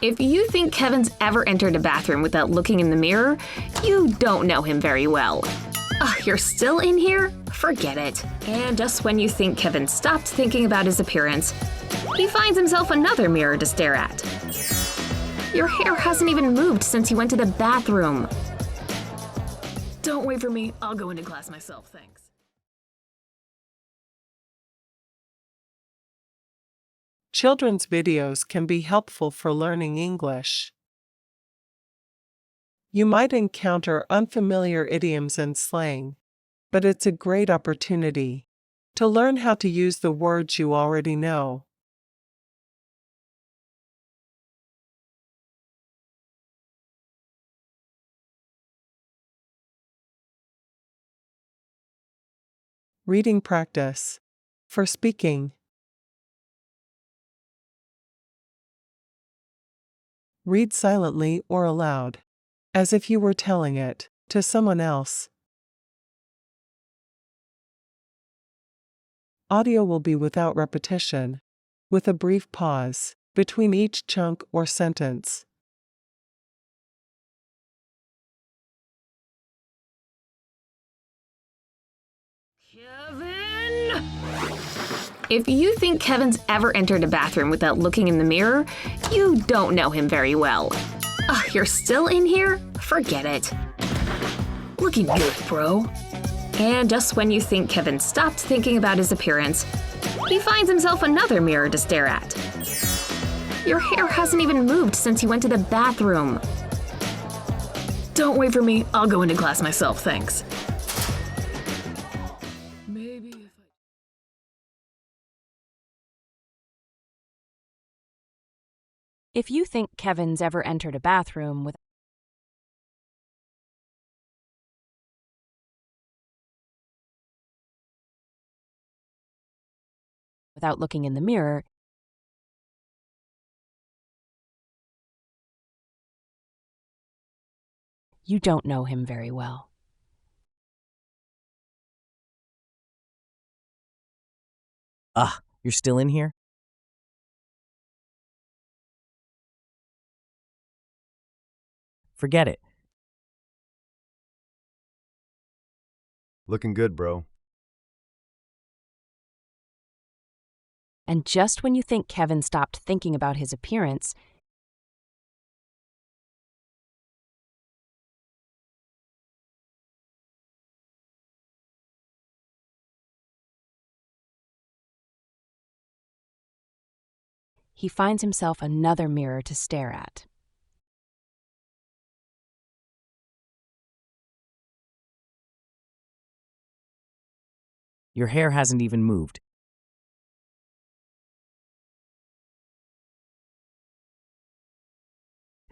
If you think Kevin's ever entered a bathroom without looking in the mirror, you don't know him very well. You're still in here? Forget it. And just when you think Kevin stopped thinking about his appearance, he finds himself another mirror to stare at. Your hair hasn't even moved since you went to the bathroom. Don't wait for me, I'll go into class myself, thanks. Children's videos can be helpful for learning English. You might encounter unfamiliar idioms and slang, but it's a great opportunity to learn how to use the words you already know. Reading practice. For speaking. Read silently or aloud, as if you were telling it to someone else. Audio will be without repetition, with a brief pause between each chunk or sentence. Kevin! If you think Kevin's ever entered a bathroom without looking in the mirror, you don't know him very well. You're still in here? Forget it. Looking good, bro. And just when you think Kevin stopped thinking about his appearance, he finds himself another mirror to stare at. Your hair hasn't even moved since you went to the bathroom. Don't wait for me, I'll go into class myself, thanks. If you think Kevin's ever entered a bathroom without looking in the mirror, you don't know him very well. You're still in here? Forget it. Looking good, bro. And just when you think Kevin stopped thinking about his appearance, he finds himself another mirror to stare at. Your hair hasn't even moved.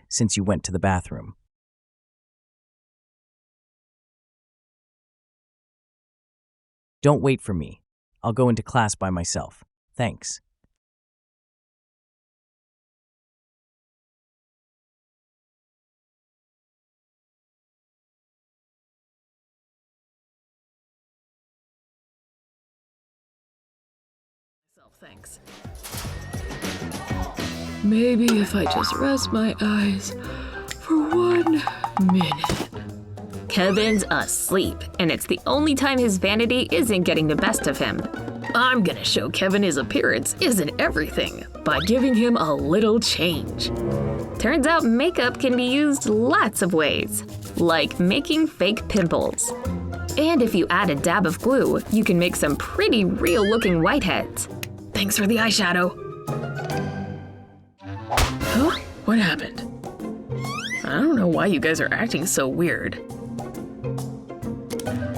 Since you went to the bathroom. Don't wait for me. I'll go into class by myself. Thanks. Thanks. Maybe if I just rest my eyes for 1 minute. Kevin's asleep, and it's the only time his vanity isn't getting the best of him. I'm gonna show Kevin his appearance isn't everything by giving him a little change. Turns out makeup can be used lots of ways, like making fake pimples. And if you add a dab of glue, you can make some pretty real-looking whiteheads. Thanks for the eyeshadow. Huh? What happened? I don't know why you guys are acting so weird.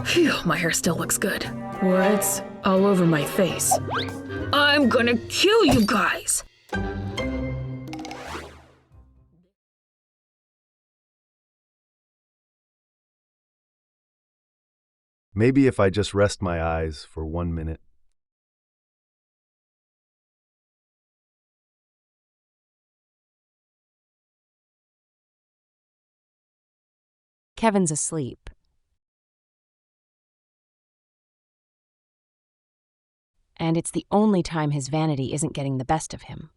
Phew, my hair still looks good. What's all over my face? I'm gonna kill you guys! Maybe if I just rest my eyes for 1 minute. Kevin's asleep. And it's the only time his vanity isn't getting the best of him.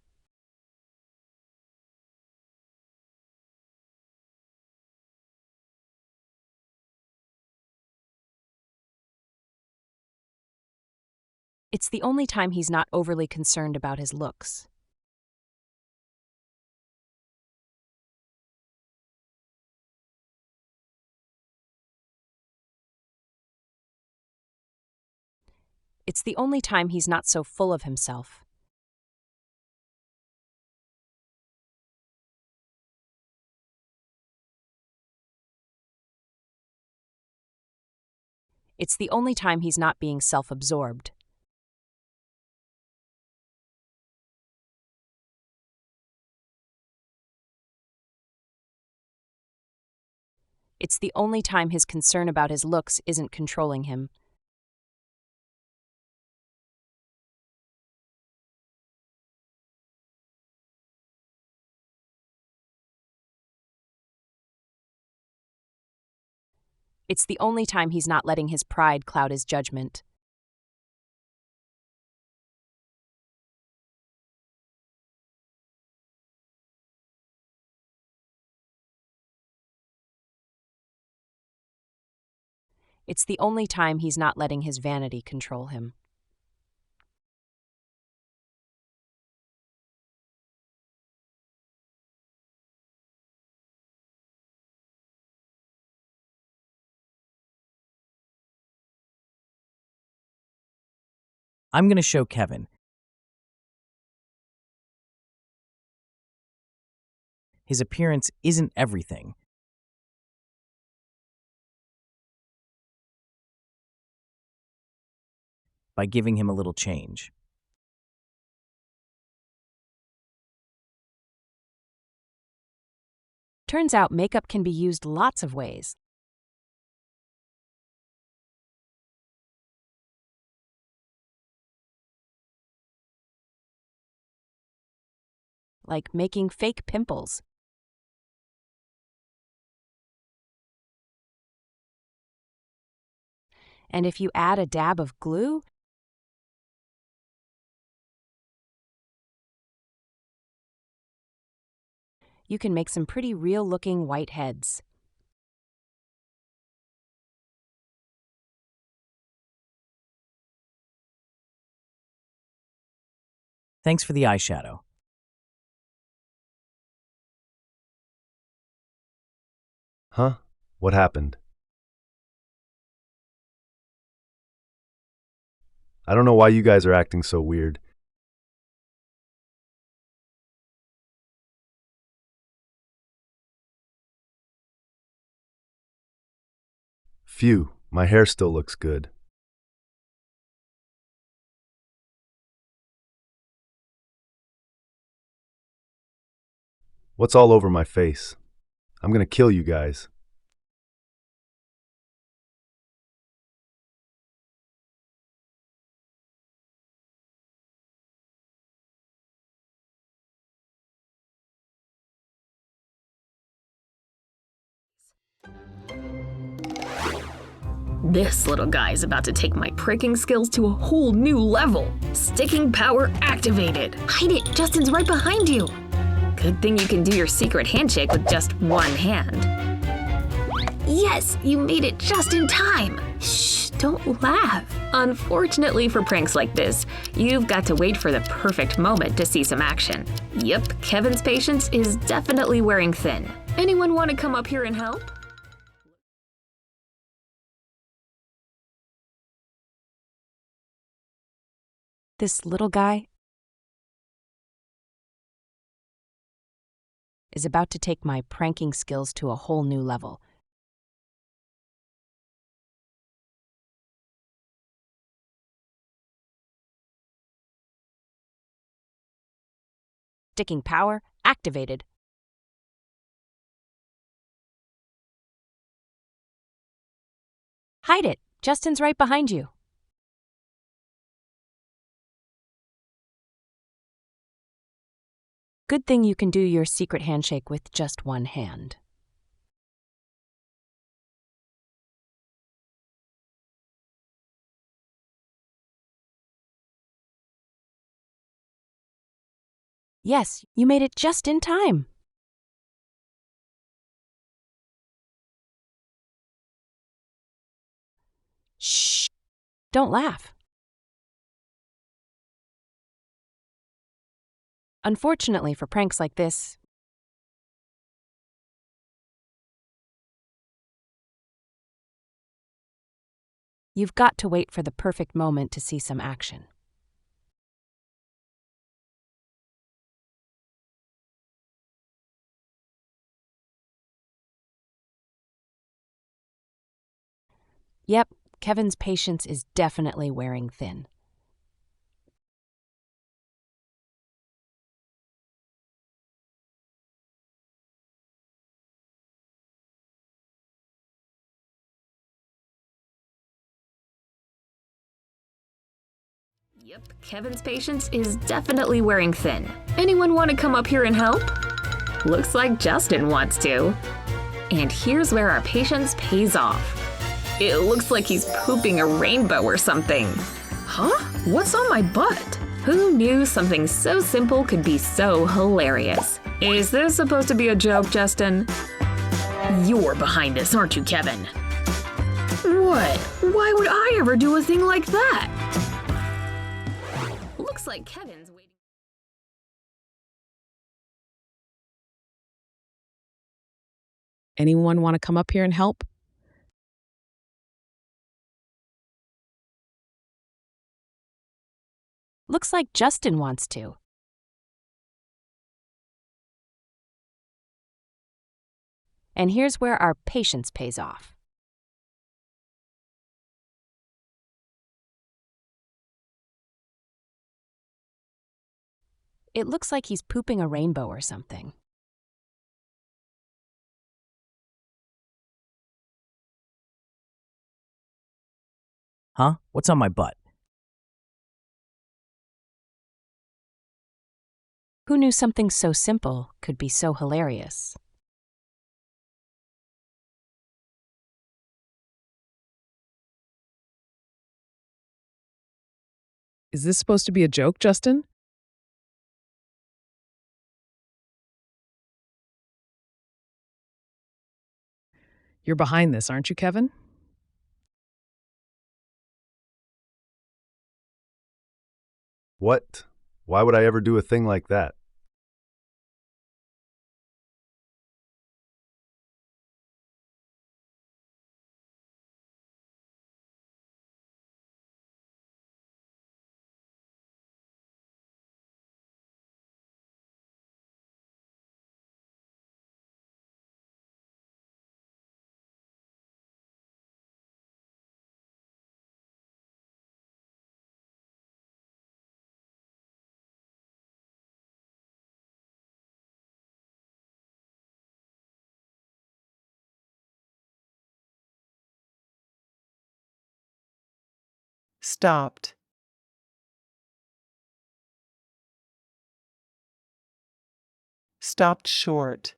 It's the only time he's not overly concerned about his looks. It's the only time he's not so full of himself. It's the only time he's not being self-absorbed. It's the only time his concern about his looks isn't controlling him. It's the only time he's not letting his pride cloud his judgment. It's the only time he's not letting his vanity control him. I'm going to show Kevin. His appearance isn't everything. By giving him a little change. Turns out makeup can be used lots of ways. Like making fake pimples. And if you add a dab of glue, you can make some pretty real-looking white heads. Thanks for the eyeshadow. Huh? What happened? I don't know why you guys are acting so weird. Phew, my hair still looks good. What's all over my face? I'm gonna kill you guys. This little guy's about to take my pricking skills to a whole new level. Sticking power activated. Hide it, Justin's right behind you. Good thing you can do your secret handshake with just one hand. Yes, you made it just in time. Shh, don't laugh. Unfortunately for pranks like this, you've got to wait for the perfect moment to see some action. Yep, Kevin's patience is definitely wearing thin. Anyone want to come up here and help? This little guy is about to take my pranking skills to a whole new level. Sticking power activated. Hide it, Justin's right behind you. Good thing you can do your secret handshake with just one hand. Yes, you made it just in time. Shh, don't laugh. Unfortunately for pranks like this, you've got to wait for the perfect moment to see some action. Yep, Kevin's patience is definitely wearing thin. Yep, Kevin's patience is definitely wearing thin. Anyone want to come up here and help? Looks like Justin wants to. And here's where our patience pays off. It looks like he's pooping a rainbow or something. Huh? What's on my butt? Who knew something so simple could be so hilarious? Is this supposed to be a joke, Justin? You're behind this, aren't you, Kevin? What? Why would I ever do a thing like that? Looks like Kevin's waiting. Anyone want to come up here and help? Looks like Justin wants to. And here's where our patience pays off. It looks like he's pooping a rainbow or something. Huh? What's on my butt? Who knew something so simple could be so hilarious? Is this supposed to be a joke, Justin? You're behind this, aren't you, Kevin? What? Why would I ever do a thing like that? Stopped. Stopped short.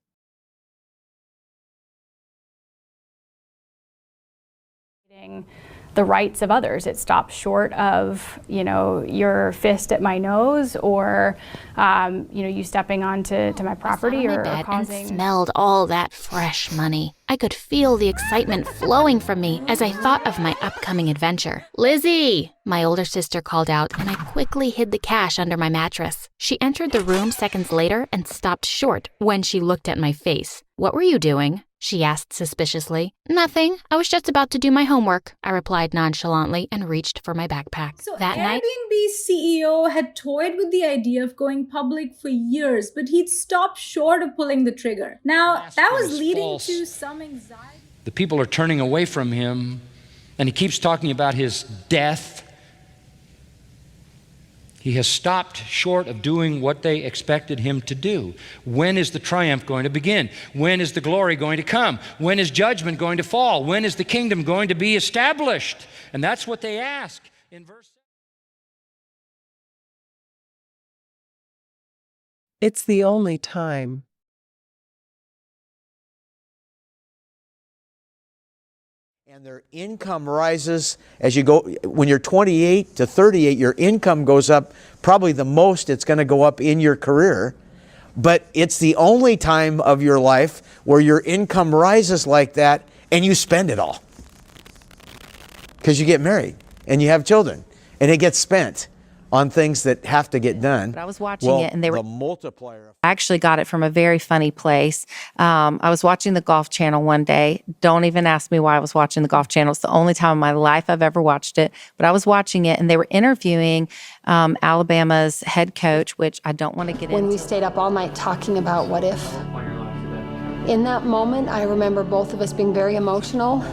The rights of others. It stops short of, your fist at my nose or, you stepping onto my property or causing. And smelled all that fresh money. I could feel the excitement flowing from me as I thought of my upcoming adventure. Lizzie! My older sister called out, and I quickly hid the cash under my mattress. She entered the room seconds later and stopped short when she looked at my face. "What were you doing?" she asked suspiciously. "Nothing. I was just about to do my homework," I replied nonchalantly and reached for my backpack. So That night, Airbnb's CEO had toyed with the idea of going public for years, but he'd stopped short of pulling the trigger. Now, that was leading to some anxiety. The people are turning away from him, and he keeps talking about his death. He has stopped short of doing what they expected him to do. When is the triumph going to begin? When is the glory going to come? When is judgment going to fall? When is the kingdom going to be established? And that's what they ask in verse 7. It's the only time. And their income rises as you go. When you're 28 to 38, your income goes up probably the most it's going to go up in your career. But it's the only time of your life where your income rises like that and you spend it all. Because you get married and you have children and it gets spent on things that have to get done. But I was watching it, and they were the multiplier. I actually got it from a very funny place. I was watching the Golf Channel one day. Don't even ask me why I was watching the Golf Channel. It's the only time in my life I've ever watched it. But I was watching it, and they were interviewing Alabama's head coach, which I don't want to get into. When we stayed up all night talking about what if. In that moment, I remember both of us being very emotional,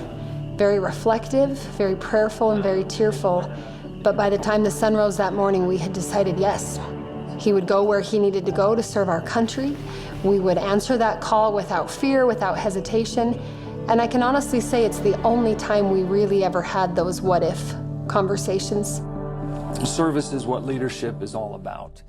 very reflective, very prayerful, and very tearful. But by the time the sun rose that morning, we had decided yes. He would go where he needed to go to serve our country. We would answer that call without fear, without hesitation. And I can honestly say it's the only time we really ever had those what if conversations. Service is what leadership is all about.